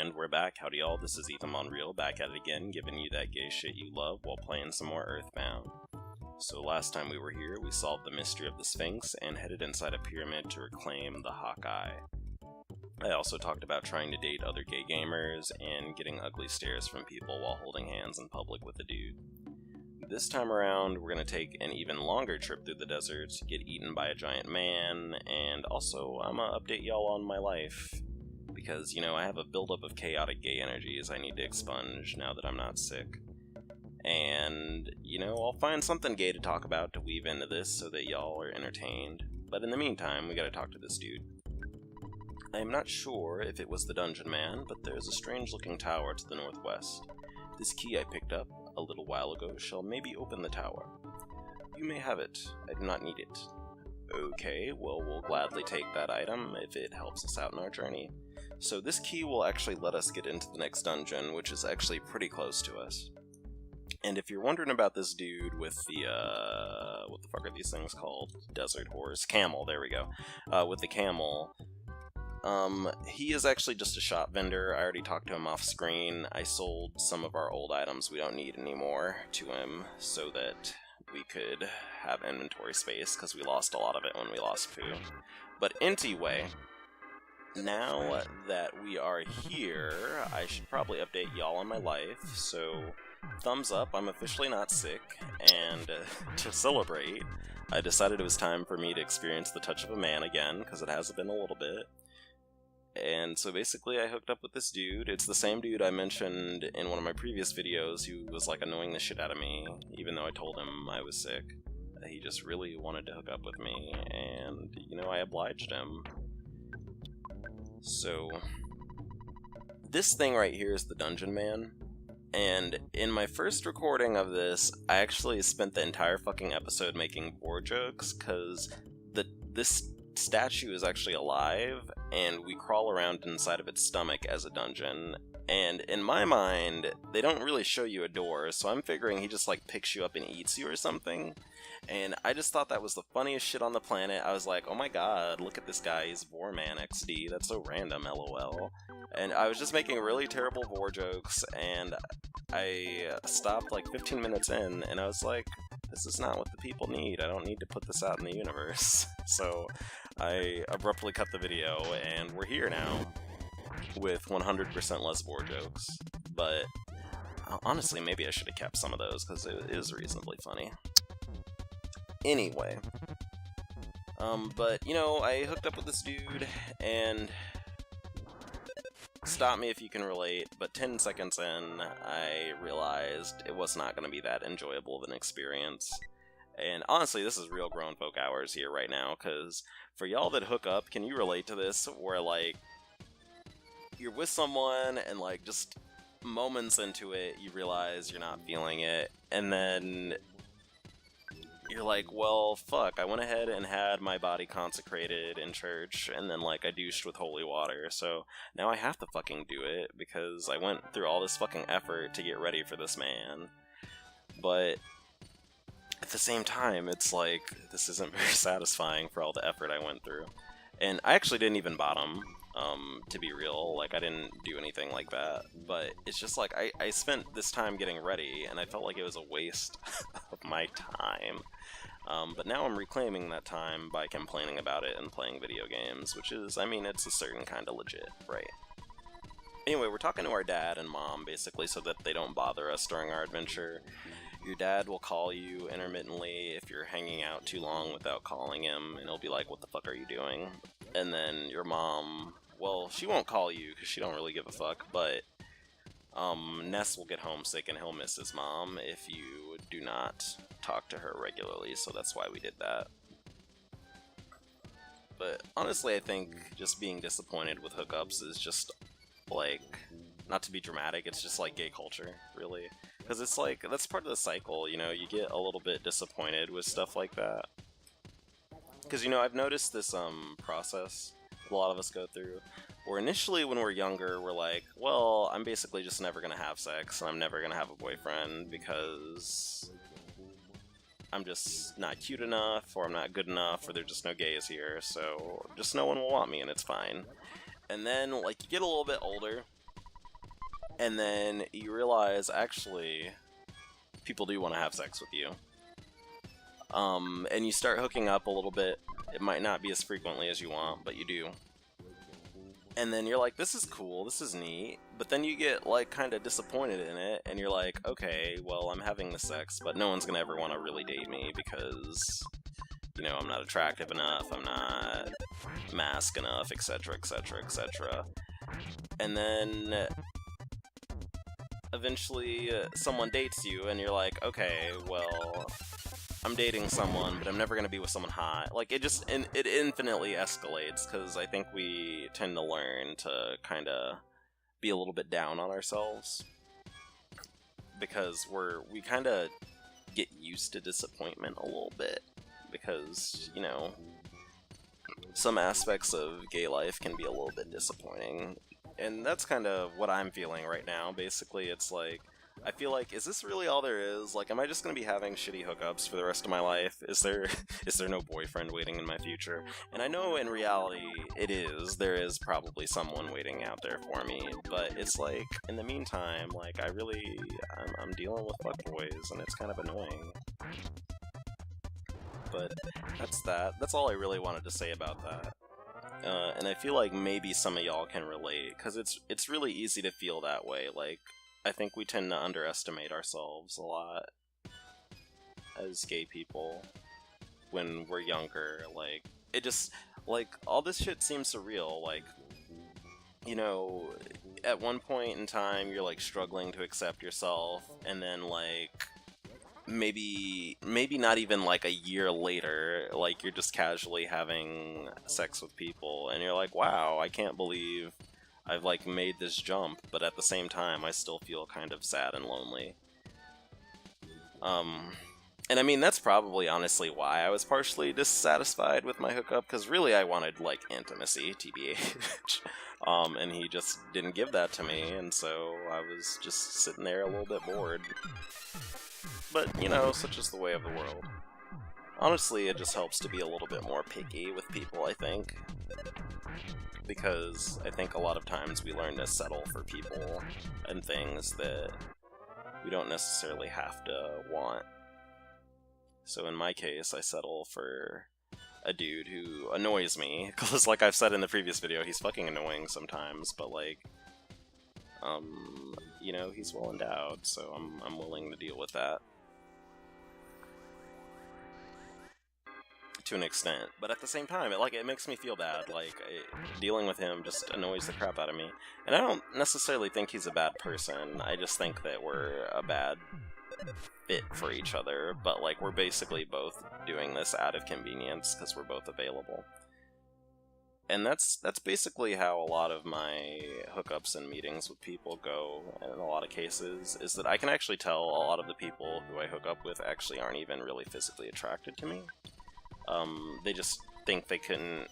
And we're back. Howdy y'all, this is Bonreal, back at it again, giving you that gay shit you love while playing some more Earthbound. So last time we were here, we solved the mystery of the Sphinx and headed inside a pyramid to reclaim the Hawkeye. I also talked about trying to date other gay gamers and getting ugly stares from people while holding hands in public with a dude. This time around, we're going to take an even longer trip through the desert, get eaten by a giant man, and also I'm going to update y'all on my life. Because, you know, I have a buildup of chaotic gay energies I need to expunge now that I'm not sick. And, you know, I'll find something gay to talk about to weave into this so that y'all are entertained. But in the meantime, we gotta talk to this dude. I am not sure if it was the Dungeon Man, but there's a strange-looking tower to the northwest. This key I picked up a little while ago shall maybe open the tower. You may have it. I do not need it. Okay, well, we'll gladly take that item if it helps us out in our journey. So this key will actually let us get into the next dungeon, which is actually pretty close to us. And if you're wondering about this dude with the, what the fuck are these things called? Desert horse? Camel, there we go. With the camel, he is actually just a shop vendor. I already talked to him off screen. I sold some of our old items we don't need anymore to him so that we could have inventory space, because we lost a lot of it when we lost food. But anyway, now that we are here, I should probably update y'all on my life. So, thumbs up, I'm officially not sick, and to celebrate, I decided it was time for me to experience the touch of a man again, because it has been a little bit. And so basically I hooked up with this dude. It's the same dude I mentioned in one of my previous videos who was like annoying the shit out of me, even though I told him I was sick. He just really wanted to hook up with me, and, you know, I obliged him. So, this thing right here is the Dungeon Man, and in my first recording of this, I actually spent the entire fucking episode making boar jokes, because this statue is actually alive, and we crawl around inside of its stomach as a dungeon, and in my mind, they don't really show you a door, so I'm figuring he just like picks you up and eats you or something, and I just thought that was the funniest shit on the planet. I was like, oh my god, look at this guy, he's Vorman XD, that's so random, lol. And I was just making really terrible vor jokes, and I stopped like 15 minutes in, and I was like, this is not what the people need. I don't need to put this out in the universe. So I abruptly cut the video, and we're here now with 100% less vor jokes. But honestly, maybe I should have kept some of those, because it is reasonably funny. Anyway, but, you know, I hooked up with this dude, and stop me if you can relate, but 10 seconds in, I realized it was not going to be that enjoyable of an experience. And honestly, this is real grown folk hours here right now, because for y'all that hook up, can you relate to this, where, like, you're with someone, and, like, just moments into it, you realize you're not feeling it, and then you're like, well, fuck, I went ahead and had my body consecrated in church, and then, like, I douched with holy water, so now I have to fucking do it, because I went through all this fucking effort to get ready for this man. But at the same time, it's like, this isn't very satisfying for all the effort I went through. And I actually didn't even bottom, to be real, like, I didn't do anything like that, but it's just like, I spent this time getting ready, and I felt like it was a waste of my time. But now I'm reclaiming that time by complaining about it and playing video games, which is, I mean, it's a certain kind of legit, right? Anyway, we're talking to our dad and mom, basically, so that they don't bother us during our adventure. Your dad will call you intermittently if you're hanging out too long without calling him, and he'll be like, what the fuck are you doing? And then your mom, well, she won't call you because she don't really give a fuck, but Ness will get homesick and he'll miss his mom if you do not talk to her regularly, so that's why we did that. But honestly, I think just being disappointed with hookups is just, like, not to be dramatic, it's just like gay culture, really. Because it's like, that's part of the cycle, you know, you get a little bit disappointed with stuff like that. Because, you know, I've noticed this process a lot of us go through, where initially when we're younger, we're like, well, I'm basically just never going to have sex, and I'm never going to have a boyfriend, because I'm just not cute enough, or I'm not good enough, or there's just no gays here, so just no one will want me, and it's fine. And then, like, you get a little bit older, and then you realize, actually, people do want to have sex with you. And you start hooking up a little bit. It might not be as frequently as you want, but you do. And then you're like, this is cool, this is neat. But then you get, like, kind of disappointed in it, and you're like, okay, well, I'm having the sex, but no one's gonna ever want to really date me because, you know, I'm not attractive enough, I'm not mask enough, etc., etc., etc. And then eventually someone dates you, and you're like, okay, well, I'm dating someone, but I'm never going to be with someone hot. Like, it infinitely escalates, because I think we tend to learn to kind of be a little bit down on ourselves. Because we kind of get used to disappointment a little bit. Because, you know, some aspects of gay life can be a little bit disappointing. And that's kind of what I'm feeling right now. Basically, it's like, I feel like, is this really all there is? Like, am I just gonna be having shitty hookups for the rest of my life? Is there no boyfriend waiting in my future? And I know in reality it is. There is probably someone waiting out there for me. But it's like, in the meantime, like, I'm dealing with fuckboys, and it's kind of annoying. But that's that. That's all I really wanted to say about that. And I feel like maybe some of y'all can relate, because it's really easy to feel that way. Like, I think we tend to underestimate ourselves a lot as gay people when we're younger. Like, it just, like, all this shit seems surreal. Like, you know, at one point in time, you're, like, struggling to accept yourself, and then, like, maybe not even, like, a year later, like, you're just casually having sex with people, and you're like, wow, I can't believe I've, like, made this jump, but at the same time, I still feel kind of sad and lonely. And I mean, that's probably honestly why I was partially dissatisfied with my hookup, because really I wanted, like, intimacy, TBH. And he just didn't give that to me, and so I was just sitting there a little bit bored. But, you know, such is the way of the world. Honestly, it just helps to be a little bit more picky with people, I think. Because I think a lot of times we learn to settle for people and things that we don't necessarily have to want. So in my case, I settle for a dude who annoys me, because like I've said in the previous video, he's fucking annoying sometimes, but like, you know, he's well endowed, so I'm willing to deal with that. To an extent, but at the same time, it makes me feel bad. Like, dealing with him just annoys the crap out of me. And I don't necessarily think he's a bad person, I just think that we're a bad fit for each other, but like, we're basically both doing this out of convenience because we're both available. And that's basically how a lot of my hookups and meetings with people go in a lot of cases, is that I can actually tell a lot of the people who I hook up with actually aren't even really physically attracted to me. They just think they couldn't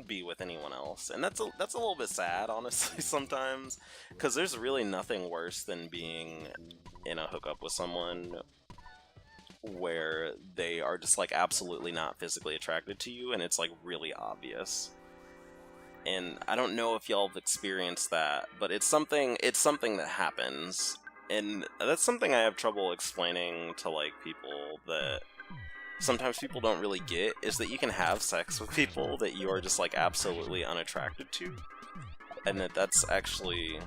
be with anyone else, and that's a little bit sad, honestly, sometimes, because there's really nothing worse than being in a hookup with someone where they are just, like, absolutely not physically attracted to you, and it's, like, really obvious. And I don't know if y'all have experienced that, but it's something that happens, and that's something I have trouble explaining to, like, people that sometimes people don't really get, is that you can have sex with people that you are just, like, absolutely unattracted to, and that's actually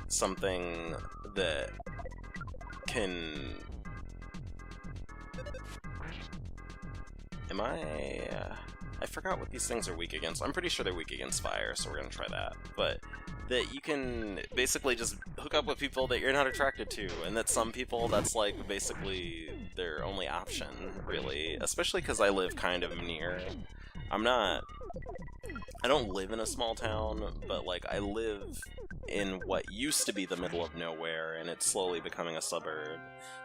something that can... I forgot what these things are weak against. I'm pretty sure they're weak against fire, so we're gonna try that. But that you can basically just hook up with people that you're not attracted to, and that some people, that's, like, basically their only option, really. Especially because I live kind of near... I don't live in a small town, but, like, I live in what used to be the middle of nowhere, and it's slowly becoming a suburb.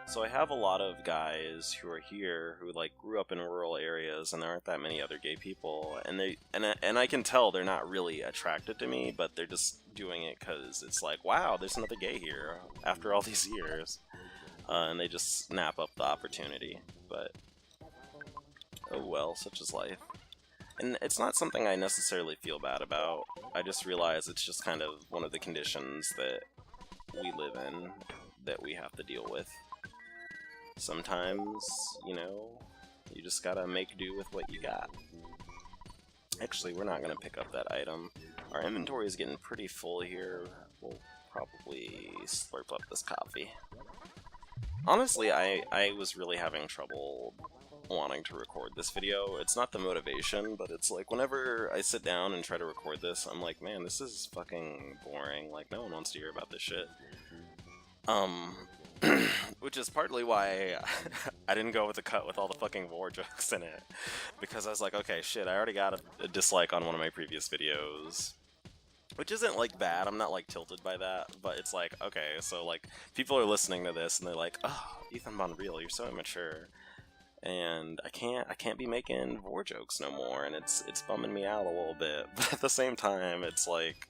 So I have a lot of guys who are here who, like, grew up in rural areas, and there aren't that many other gay people, and I can tell they're not really attracted to me, but they're just doing it because it's like, wow, there's another gay here after all these years, and they just snap up the opportunity. But oh well, such is life. And it's not something I necessarily feel bad about. I just realize it's just kind of one of the conditions that we live in that we have to deal with. Sometimes, you know, you just gotta make do with what you got. Actually, we're not gonna pick up that item. Our inventory is getting pretty full here. We'll probably slurp up this coffee. Honestly, I was really having trouble wanting to record this video. It's not the motivation, but it's like whenever I sit down and try to record this, I'm like, man, this is fucking boring. Like, no one wants to hear about this shit. Which is partly why I didn't go with the cut with all the fucking war jokes in it. Because I was like, okay, shit, I already got a dislike on one of my previous videos. Which isn't, like, bad, I'm not, like, tilted by that, but it's like, okay, so, like, people are listening to this and they're like, oh, Ethan Bonreal, you're so immature. And I can't be making war jokes no more, and it's bumming me out a little bit. But at the same time, it's like,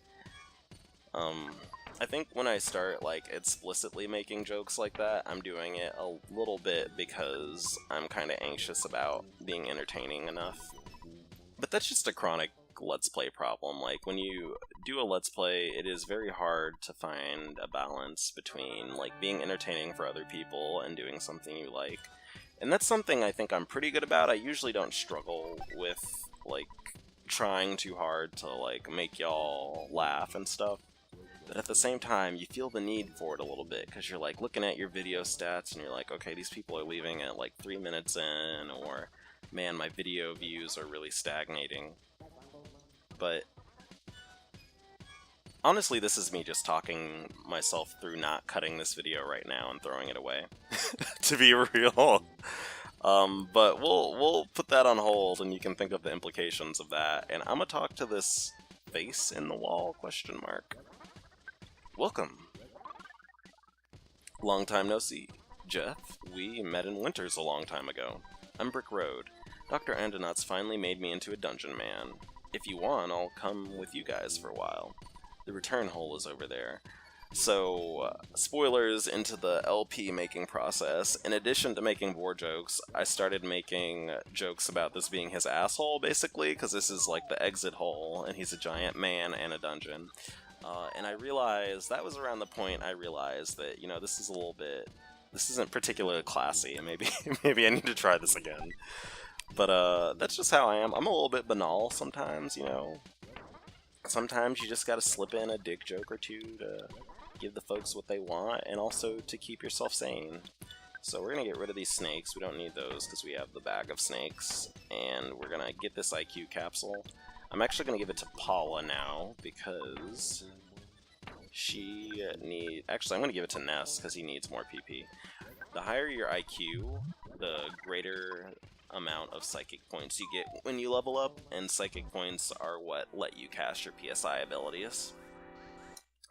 I think when I start, like, explicitly making jokes like that, I'm doing it a little bit because I'm kind of anxious about being entertaining enough. But that's just a chronic Let's Play problem. Like, when you do a Let's Play, it is very hard to find a balance between, like, being entertaining for other people and doing something you like. And that's something I think I'm pretty good about. I usually don't struggle with, like, trying too hard to, like, make y'all laugh and stuff. But at the same time, you feel the need for it a little bit, because you're, like, looking at your video stats, and you're like, okay, these people are leaving at, like, 3 minutes in, or, man, my video views are really stagnating. But honestly, this is me just talking myself through not cutting this video right now and throwing it away, to be real. But we'll put that on hold, and you can think of the implications of that. And I'm gonna talk to this face in the wall, question mark. Welcome. Long time no see. Jeff, we met in Winters a long time ago. I'm Brick Road. Dr. Andonauts finally made me into a dungeon man. If you want, I'll come with you guys for a while. The return hole is over there. So, spoilers into the LP making process. In addition to making war jokes, I started making jokes about this being his asshole, basically, because this is like the exit hole, and he's a giant man and a dungeon. And I realized, that was around the point I realized that, you know, this is a little bit, this isn't particularly classy, and maybe I need to try this again. But, that's just how I am. I'm a little bit banal sometimes, you know. Sometimes you just gotta slip in a dick joke or two to give the folks what they want, and also to keep yourself sane. So we're gonna get rid of these snakes. We don't need those because we have the bag of snakes. And we're gonna get this IQ capsule. I'm actually gonna give it to Paula now, because she needs... Actually, I'm gonna give it to Ness, because he needs more PP. The higher your IQ, the greater amount of psychic points you get when you level up, and psychic points are what let you cast your PSI abilities.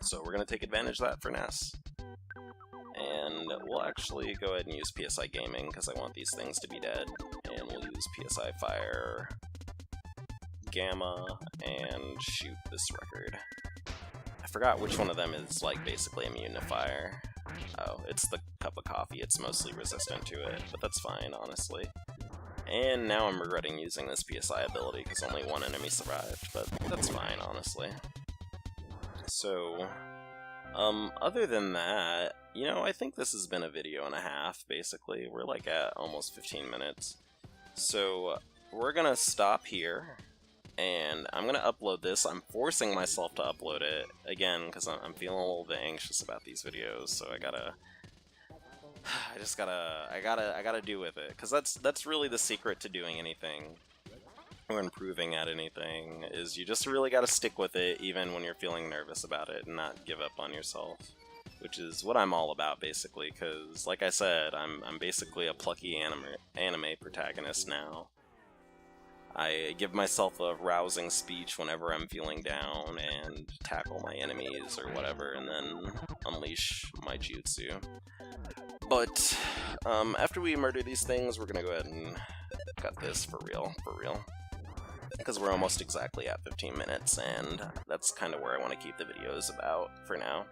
So we're going to take advantage of that for Ness. And we'll actually go ahead and use PSI Gaming, because I want these things to be dead. And we'll use PSI Fire, Gamma, and shoot this record. I forgot which one of them is, like, basically immune to fire. Oh, it's the cup of coffee. It's mostly resistant to it, but that's fine, honestly. And now I'm regretting using this PSI ability, because only one enemy survived, but that's fine, honestly. So, other than that, you know, I think this has been a video and a half, basically. We're, like, at almost 15 minutes. So, we're gonna stop here, and I'm gonna upload this. I'm forcing myself to upload it, again, because I'm feeling a little bit anxious about these videos, so I gotta do with it, because that's really the secret to doing anything, or improving at anything, is you just really gotta stick with it, even when you're feeling nervous about it, and not give up on yourself. Which is what I'm all about, basically, because, like I said, I'm basically a plucky anime protagonist now. I give myself a rousing speech whenever I'm feeling down, and tackle my enemies or whatever, and then unleash my jutsu. But, after we murder these things, we're gonna go ahead and cut this for real. Because we're almost exactly at 15 minutes, and that's kind of where I want to keep the videos about for now.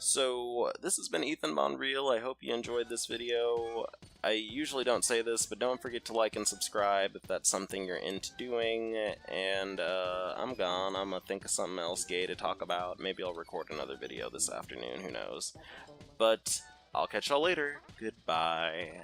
So, this has been Ethan Bonreal. I hope you enjoyed this video. I usually don't say this, but don't forget to like and subscribe if that's something you're into doing. And, I'm gone. I'm gonna think of something else gay to talk about. Maybe I'll record another video this afternoon, who knows. But, I'll catch y'all later. Goodbye.